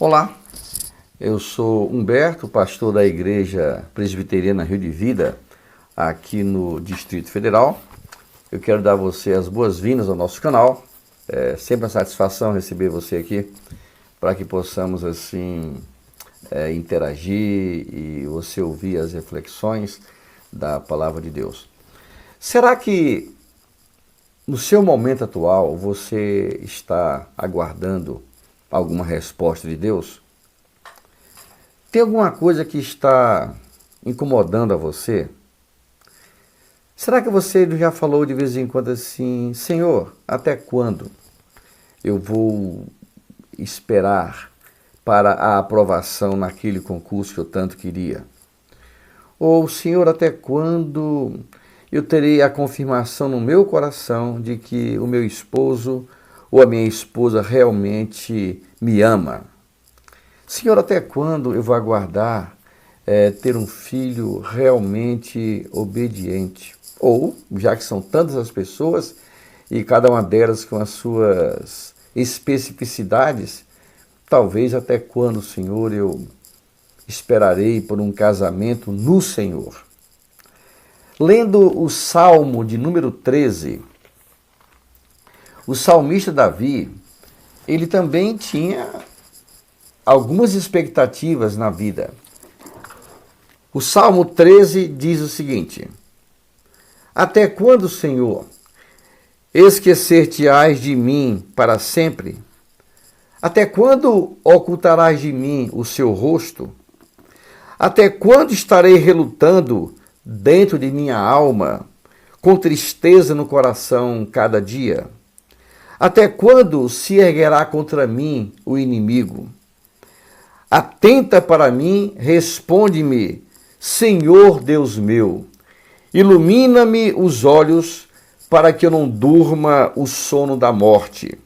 Olá, eu sou Humberto, pastor da Igreja Presbiteriana Rio de Vida, aqui no Distrito Federal. Eu quero dar a você as boas-vindas ao nosso canal. É sempre uma satisfação receber você aqui, para que possamos assim interagir e você ouvir as reflexões da Palavra de Deus. Será que no seu momento atual você está aguardando alguma resposta de Deus? Tem alguma coisa que está incomodando a você? Será que você já falou de vez em quando assim: Senhor, até quando eu vou esperar para a aprovação naquele concurso que eu tanto queria? Ou, Senhor, até quando eu terei a confirmação no meu coração de que o meu esposo ou a minha esposa realmente me ama? Senhor, até quando eu vou aguardar ter um filho realmente obediente? Ou, já que são tantas as pessoas e cada uma delas com as suas especificidades, talvez até quando, Senhor, eu esperarei por um casamento no Senhor? Lendo o Salmo de número 13, o salmista Davi, ele também tinha algumas expectativas na vida. O Salmo 13 diz o seguinte: Até quando, Senhor, esquecer-te-ás de mim para sempre? Até quando ocultarás de mim o seu rosto? Até quando estarei relutando dentro de minha alma, com tristeza no coração cada dia? Até quando se erguerá contra mim o inimigo? Atenta para mim, responde-me, Senhor Deus meu. Ilumina-me os olhos para que eu não durma o sono da morte,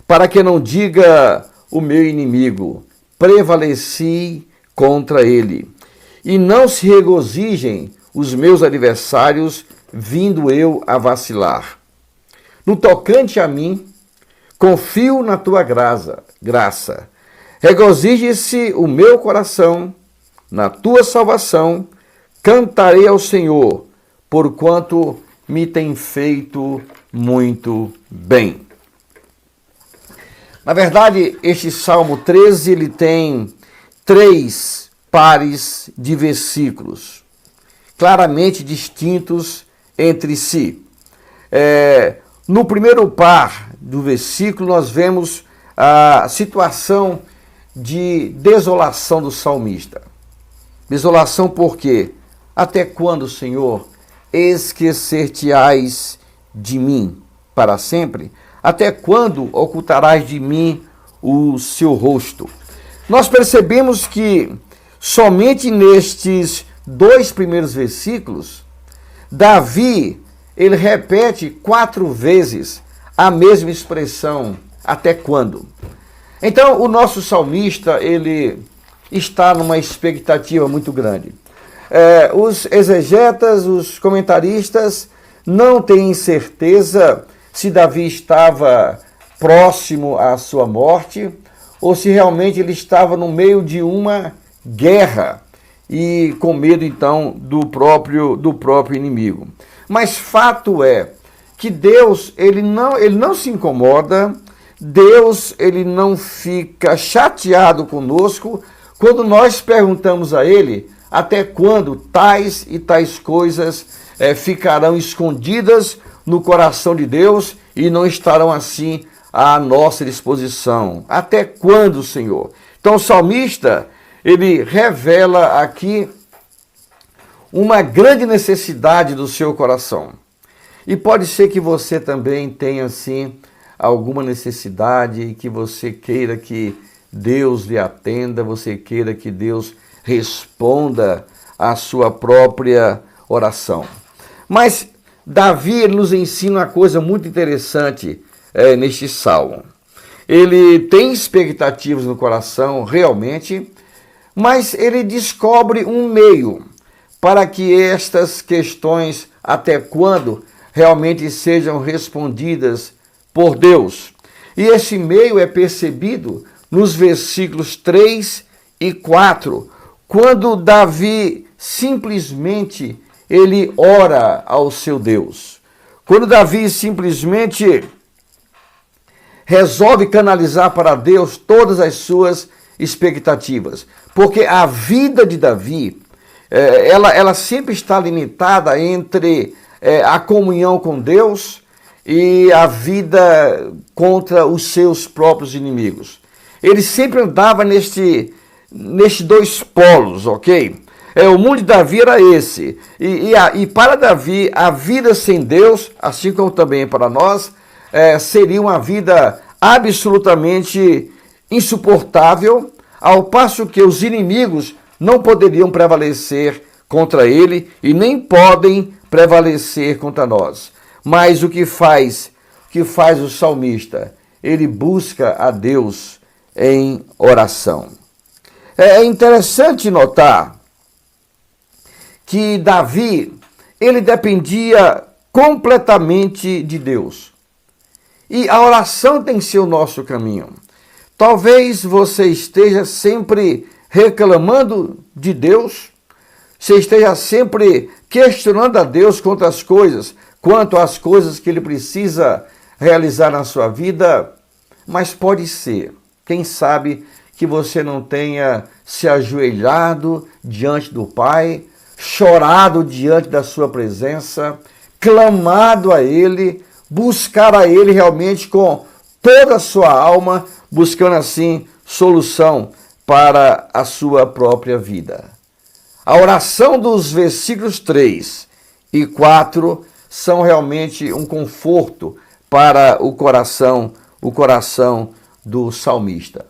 para que não diga o meu inimigo: prevaleci contra ele, e não se regozijem os meus adversários, vindo eu a vacilar. No tocante a mim, confio na tua graça. Regozije-se o meu coração na tua salvação. Cantarei ao Senhor, porquanto me tem feito muito bem. Na verdade, este Salmo 13 ele tem 3 pares de versículos, claramente distintos entre si. No primeiro par do versículo, nós vemos a situação de desolação do salmista. Desolação por quê? Até quando, Senhor, esquecer-te-ás de mim para sempre? Até quando ocultarás de mim o seu rosto? Nós percebemos que somente nestes 2 primeiros versículos, Davi, ele repete 4 vezes a mesma expressão, até quando. Então, o nosso salmista, ele está numa expectativa muito grande. Os exegetas, os comentaristas, não têm certeza se Davi estava próximo à sua morte ou se realmente ele estava no meio de uma guerra e com medo, então, do próprio inimigo. Mas fato é que Deus, ele não se incomoda, Deus, ele não fica chateado conosco quando nós perguntamos a ele até quando tais e tais coisas ficarão escondidas no coração de Deus e não estarão assim à nossa disposição. Até quando, Senhor? Então o salmista, ele revela aqui uma grande necessidade do seu coração. E pode ser que você também tenha, assim, alguma necessidade e que você queira que Deus lhe atenda, você queira que Deus responda à sua própria oração. Mas Davi nos ensina uma coisa muito interessante neste salmo. Ele tem expectativas no coração, realmente, mas ele descobre um meio para que estas questões, até quando, realmente sejam respondidas por Deus. E esse meio é percebido nos versículos 3 e 4, quando Davi simplesmente ele ora ao seu Deus. Quando Davi simplesmente resolve canalizar para Deus todas as suas expectativas. Porque a vida de Davi, ela sempre está limitada entre a comunhão com Deus e a vida contra os seus próprios inimigos. Ele sempre andava nestes dois polos, ok? O mundo de Davi era esse. E para Davi, a vida sem Deus, assim como também para nós, seria uma vida absolutamente insuportável, ao passo que os inimigos não poderiam prevalecer contra ele e nem podem prevalecer contra nós. Mas o que faz o salmista? Ele busca a Deus em oração. É interessante notar que Davi, ele dependia completamente de Deus. E a oração tem que ser o nosso caminho. Talvez você esteja sempre reclamando de Deus, você esteja sempre questionando a Deus quanto às coisas que ele precisa realizar na sua vida, mas pode ser, quem sabe, que você não tenha se ajoelhado diante do Pai, chorado diante da sua presença, clamado a Ele, buscar a Ele realmente com toda a sua alma, buscando assim solução para a sua própria vida. A oração dos versículos 3 e 4 são realmente um conforto para o coração do salmista.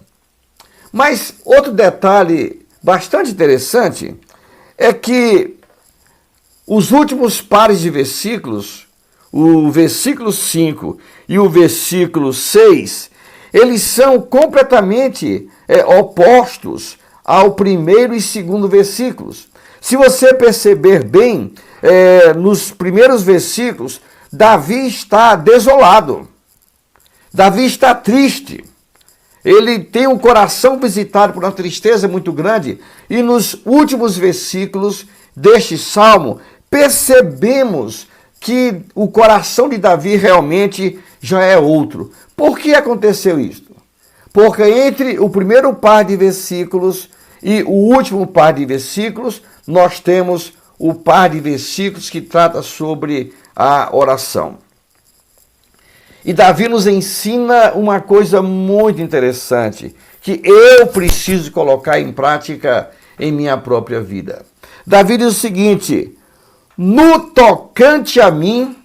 Mas outro detalhe bastante interessante é que os últimos pares de versículos, o versículo 5 e o versículo 6, eles são completamente opostos ao primeiro e segundo versículos. Se você perceber bem, nos primeiros versículos, Davi está desolado. Davi está triste. Ele tem um coração visitado por uma tristeza muito grande. E nos últimos versículos deste salmo, percebemos que o coração de Davi realmente já é outro. Por que aconteceu isto? Porque entre o primeiro par de versículos e o último par de versículos, nós temos o par de versículos que trata sobre a oração. E Davi nos ensina uma coisa muito interessante, que eu preciso colocar em prática em minha própria vida. Davi diz o seguinte: no tocante a mim,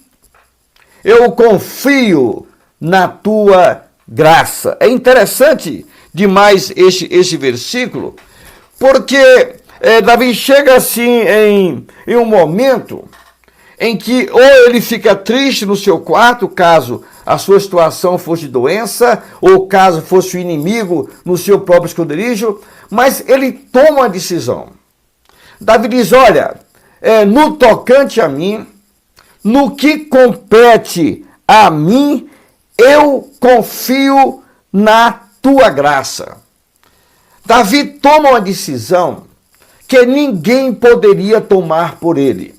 eu confio na tua graça. É interessante demais este versículo, porque Davi chega assim em um momento em que ou ele fica triste no seu quarto, caso a sua situação fosse de doença, ou caso fosse o inimigo no seu próprio esconderijo, mas ele toma uma decisão. Davi diz: olha, no tocante a mim, no que compete a mim, eu confio na tua graça. Davi toma uma decisão que ninguém poderia tomar por ele.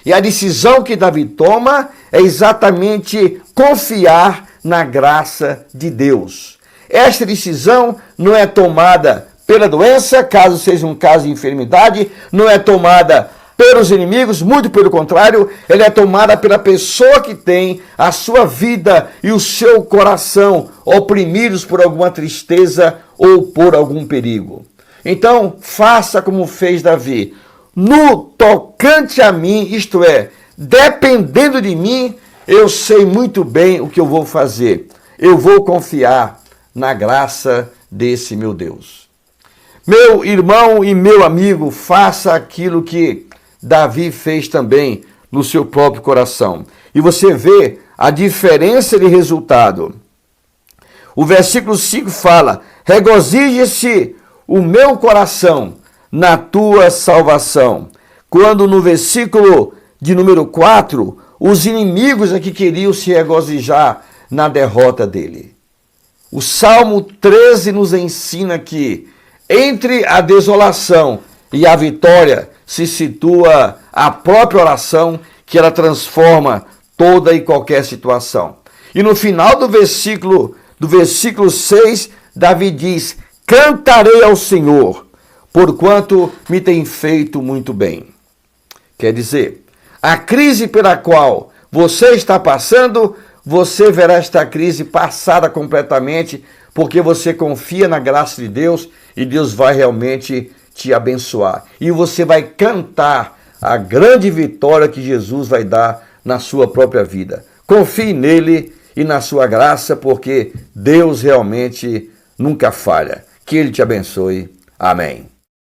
E a decisão que Davi toma é exatamente confiar na graça de Deus. Esta decisão não é tomada pela doença, caso seja um caso de enfermidade, não é tomada pelos inimigos, muito pelo contrário, ela é tomada pela pessoa que tem a sua vida e o seu coração oprimidos por alguma tristeza ou por algum perigo. Então, faça como fez Davi. No tocante a mim, isto é, dependendo de mim, eu sei muito bem o que eu vou fazer. Eu vou confiar na graça desse meu Deus. Meu irmão e meu amigo, faça aquilo que Davi fez também no seu próprio coração. E você vê a diferença de resultado. O versículo 5 fala: regozije-se o meu coração na tua salvação. Quando no versículo de número 4, os inimigos aqui queriam se regozijar na derrota dele. O Salmo 13 nos ensina que entre a desolação e a vitória se situa a própria oração, que ela transforma toda e qualquer situação. E no final do versículo 6, Davi diz: cantarei ao Senhor, porquanto me tem feito muito bem. Quer dizer, a crise pela qual você está passando, você verá esta crise passada completamente, porque você confia na graça de Deus e Deus vai realmente te abençoar. E você vai cantar a grande vitória que Jesus vai dar na sua própria vida. Confie nele e na sua graça, porque Deus realmente nunca falha. Que ele te abençoe. Amém.